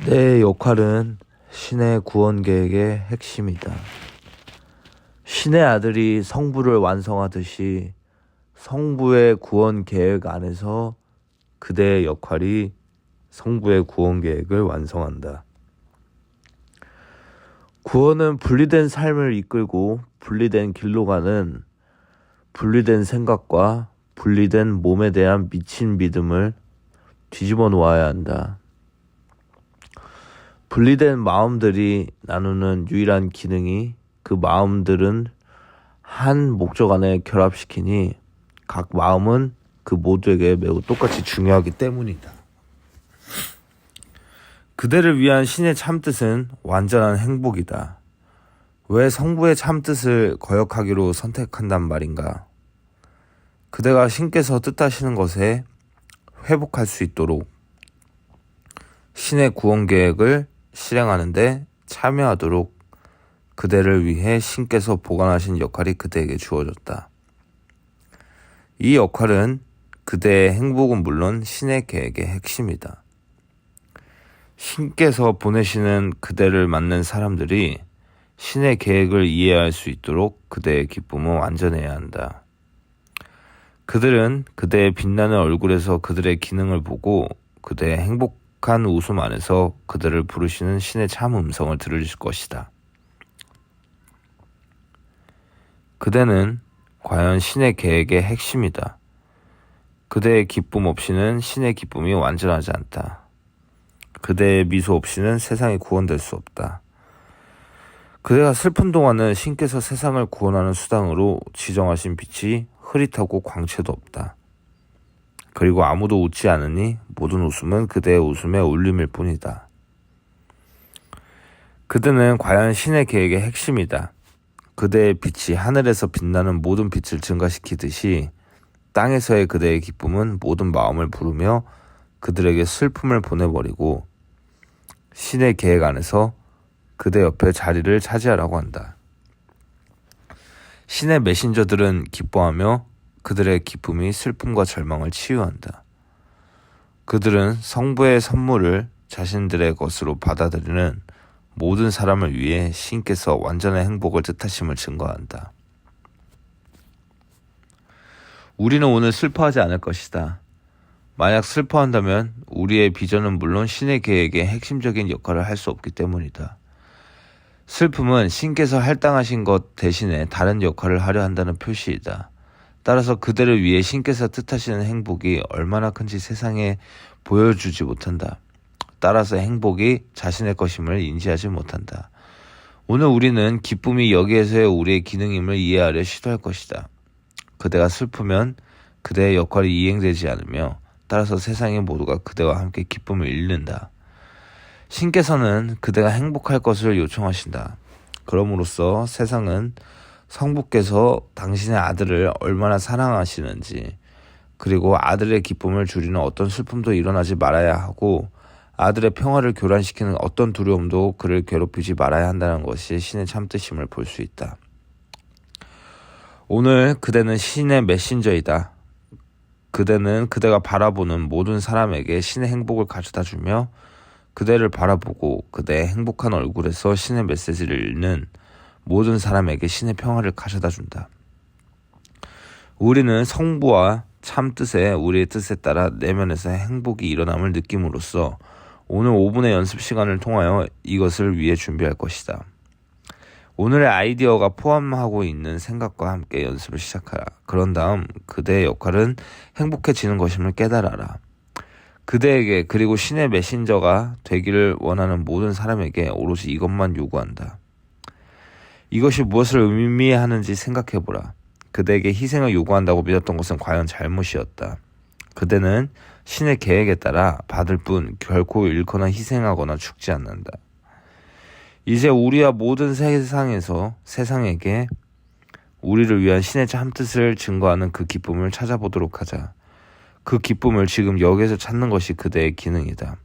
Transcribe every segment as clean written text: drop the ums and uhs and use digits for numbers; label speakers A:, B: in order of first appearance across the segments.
A: 내 역할은 신의 구원 계획의 핵심이다. 신의 아들이 성부를 완성하듯이 성부의 구원 계획 안에서 그대의 역할이 성부의 구원 계획을 완성한다. 구원은 분리된 삶을 이끌고 분리된 길로 가는 분리된 생각과 분리된 몸에 대한 미친 믿음을 뒤집어 놓아야 한다. 분리된 마음들이 나누는 유일한 기능이 그 마음들은 한 목적 안에 결합시키니 각 마음은 그 모두에게 매우 똑같이 중요하기 때문이다. 그대를 위한 신의 참뜻은 완전한 행복이다. 왜 성부의 참뜻을 거역하기로 선택한단 말인가? 그대가 신께서 뜻하시는 것에 회복할 수 있도록 신의 구원 계획을 실행하는데 참여하도록 그대를 위해 신께서 보관하신 역할이 그대에게 주어졌다. 이 역할은 그대의 행복은 물론 신의 계획의 핵심이다. 신께서 보내시는 그대를 맞는 사람들이 신의 계획을 이해할 수 있도록 그대의 기쁨은 완전해야 한다. 그들은 그대의 빛나는 얼굴에서 그들의 기능을 보고 그대의 행복한 웃음 안에서 그들을 부르시는 신의 참 음성을 들을 것이다. 그대는 과연 신의 계획의 핵심이다. 그대의 기쁨 없이는 신의 기쁨이 완전하지 않다. 그대의 미소 없이는 세상이 구원될 수 없다. 그대가 슬픈 동안은 신께서 세상을 구원하는 수단으로 지정하신 빛이 흐릿하고 광채도 없다. 그리고 아무도 웃지 않으니 모든 웃음은 그대의 웃음의 울림일 뿐이다. 그대는 과연 신의 계획의 핵심이다. 그대의 빛이 하늘에서 빛나는 모든 빛을 증가시키듯이 땅에서의 그대의 기쁨은 모든 마음을 부르며 그들에게 슬픔을 보내버리고 신의 계획 안에서 그대 옆에 자리를 차지하라고 한다. 신의 메신저들은 기뻐하며 그들의 기쁨이 슬픔과 절망을 치유한다. 그들은 성부의 선물을 자신들의 것으로 받아들이는 모든 사람을 위해 신께서 완전한 행복을 뜻하심을 증거한다. 우리는 오늘 슬퍼하지 않을 것이다. 만약 슬퍼한다면 우리의 비전은 물론 신의 계획의 핵심적인 역할을 할 수 없기 때문이다. 슬픔은 신께서 할당하신 것 대신에 다른 역할을 하려 한다는 표시이다. 따라서 그대를 위해 신께서 뜻하시는 행복이 얼마나 큰지 세상에 보여주지 못한다. 따라서 행복이 자신의 것임을 인지하지 못한다. 오늘 우리는 기쁨이 여기에서의 우리의 기능임을 이해하려 시도할 것이다. 그대가 슬프면 그대의 역할이 이행되지 않으며 따라서 세상의 모두가 그대와 함께 기쁨을 잃는다. 신께서는 그대가 행복할 것을 요청하신다. 그럼으로써 세상은 성부께서 당신의 아들을 얼마나 사랑하시는지, 그리고 아들의 기쁨을 줄이는 어떤 슬픔도 일어나지 말아야 하고 아들의 평화를 교란시키는 어떤 두려움도 그를 괴롭히지 말아야 한다는 것이 신의 참뜻임을 볼 수 있다. 오늘 그대는 신의 메신저이다. 그대는 그대가 바라보는 모든 사람에게 신의 행복을 가져다 주며 그대를 바라보고 그대의 행복한 얼굴에서 신의 메시지를 읽는 모든 사람에게 신의 평화를 가져다 준다. 우리는 성부와 참뜻에 우리의 뜻에 따라 내면에서 행복이 일어남을 느낌으로써 오늘 5분의 연습 시간을 통하여 이것을 위해 준비할 것이다. 오늘의 아이디어가 포함하고 있는 생각과 함께 연습을 시작하라. 그런 다음 그대의 역할은 행복해지는 것임을 깨달아라. 그대에게 그리고 신의 메신저가 되기를 원하는 모든 사람에게 오로지 이것만 요구한다. 이것이 무엇을 의미하는지 생각해보라. 그대에게 희생을 요구한다고 믿었던 것은 과연 잘못이었다. 그대는 신의 계획에 따라 받을 뿐 결코 잃거나 희생하거나 죽지 않는다. 이제 우리와 모든 세상에게 우리를 위한 신의 참뜻을 증거하는 그 기쁨을 찾아보도록 하자. 그 기쁨을 지금 여기에서 찾는 것이 그대의 기능이다.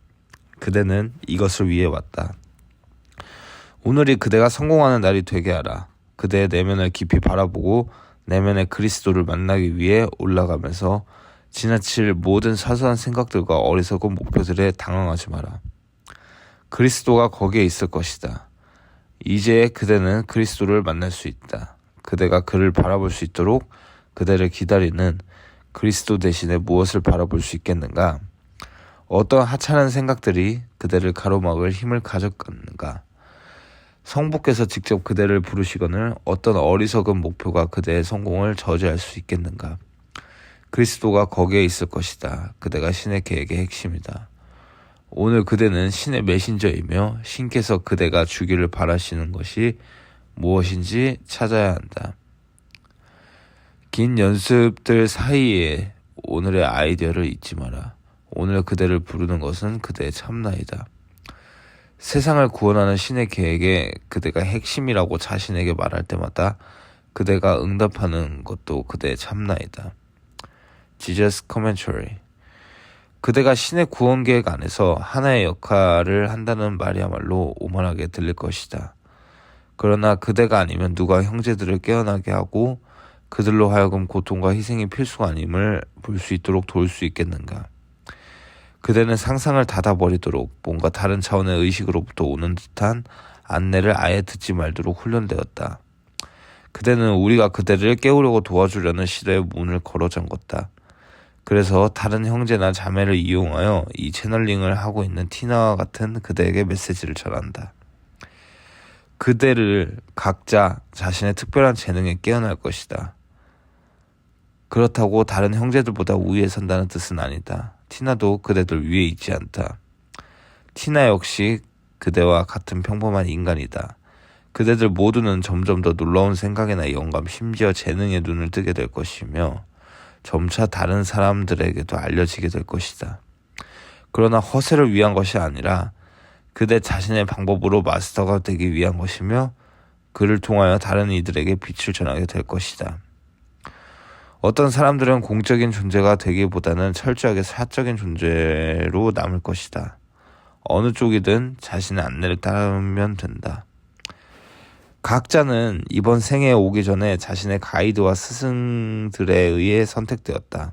A: 그대는 이것을 위해 왔다. 오늘이 그대가 성공하는 날이 되게 하라. 그대의 내면을 깊이 바라보고 내면의 그리스도를 만나기 위해 올라가면서 지나칠 모든 사소한 생각들과 어리석은 목표들에 당황하지 마라. 그리스도가 거기에 있을 것이다. 이제 그대는 그리스도를 만날 수 있다. 그대가 그를 바라볼 수 있도록 그대를 기다리는 그리스도 대신에 무엇을 바라볼 수 있겠는가? 어떤 하찮은 생각들이 그대를 가로막을 힘을 가졌겠는가? 성부께서 직접 그대를 부르시거늘 어떤 어리석은 목표가 그대의 성공을 저지할 수 있겠는가? 그리스도가 거기에 있을 것이다. 그대가 신의 계획의 핵심이다. 오늘 그대는 신의 메신저이며 신께서 그대가 주기를 바라시는 것이 무엇인지 찾아야 한다. 긴 연습들 사이에 오늘의 아이디어를 잊지 마라. 오늘 그대를 부르는 것은 그대의 참나이다. 세상을 구원하는 신의 계획에 그대가 핵심이라고 자신에게 말할 때마다 그대가 응답하는 것도 그대의 참나이다. Jesus Commentary. 그대가 신의 구원 계획 안에서 하나의 역할을 한다는 말이야말로 오만하게 들릴 것이다. 그러나 그대가 아니면 누가 형제들을 깨어나게 하고 그들로 하여금 고통과 희생이 필수가 아님을 볼 수 있도록 도울 수 있겠는가? 그대는 상상을 닫아버리도록 뭔가 다른 차원의 의식으로부터 오는 듯한 안내를 아예 듣지 말도록 훈련되었다. 그대는 우리가 그대를 깨우려고 도와주려는 시대의 문을 걸어 잠궜다. 그래서 다른 형제나 자매를 이용하여 이 채널링을 하고 있는 티나와 같은 그대에게 메시지를 전한다. 그대를 각자 자신의 특별한 재능에 깨어날 것이다. 그렇다고 다른 형제들보다 우위에 선다는 뜻은 아니다. 티나도 그대들 위에 있지 않다. 티나 역시 그대와 같은 평범한 인간이다. 그대들 모두는 점점 더 놀라운 생각이나 영감, 심지어 재능에 눈을 뜨게 될 것이며 점차 다른 사람들에게도 알려지게 될 것이다. 그러나 허세를 위한 것이 아니라 그대 자신의 방법으로 마스터가 되기 위한 것이며 그를 통하여 다른 이들에게 빛을 전하게 될 것이다. 어떤 사람들은 공적인 존재가 되기보다는 철저하게 사적인 존재로 남을 것이다. 어느 쪽이든 자신의 안내를 따르면 된다. 각자는 이번 생에 오기 전에 자신의 가이드와 스승들에 의해 선택되었다.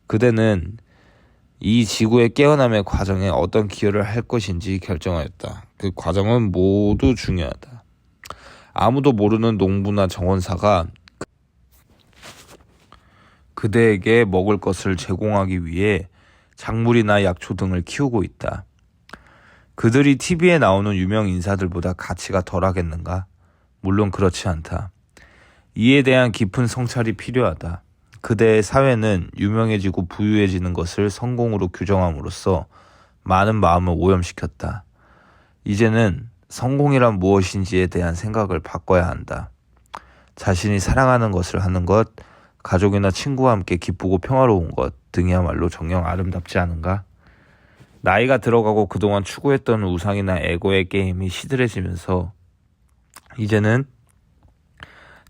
A: 그대는 이 지구의 깨어남의 과정에 어떤 기여를 할 것인지 결정하였다. 그 과정은 모두 중요하다. 아무도 모르는 농부나 정원사가 그대에게 먹을 것을 제공하기 위해 작물이나 약초 등을 키우고 있다. 그들이 TV에 나오는 유명 인사들보다 가치가 덜하겠는가? 물론 그렇지 않다. 이에 대한 깊은 성찰이 필요하다. 그대의 사회는 유명해지고 부유해지는 것을 성공으로 규정함으로써 많은 마음을 오염시켰다. 이제는 성공이란 무엇인지에 대한 생각을 바꿔야 한다. 자신이 사랑하는 것을 하는 것, 가족이나 친구와 함께 기쁘고 평화로운 것 등이야말로 정녕 아름답지 않은가? 나이가 들어가고 그동안 추구했던 우상이나 에고의 게임이 시들해지면서 이제는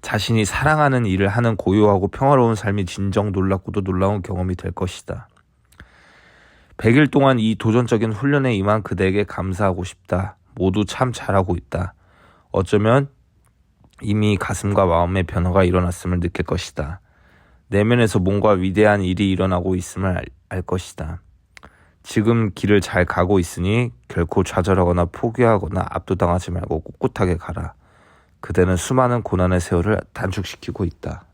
A: 자신이 사랑하는 일을 하는 고요하고 평화로운 삶이 진정 놀랍고도 놀라운 경험이 될 것이다. 100일 동안 이 도전적인 훈련에 임한 그대에게 감사하고 싶다. 모두 참 잘하고 있다. 어쩌면 이미 가슴과 마음의 변화가 일어났음을 느낄 것이다. 내면에서 뭔가 위대한 일이 일어나고 있음을 알 것이다. 지금 길을 잘 가고 있으니 결코 좌절하거나 포기하거나 압도당하지 말고 꿋꿋하게 가라. 그대는 수많은 고난의 세월을 단축시키고 있다.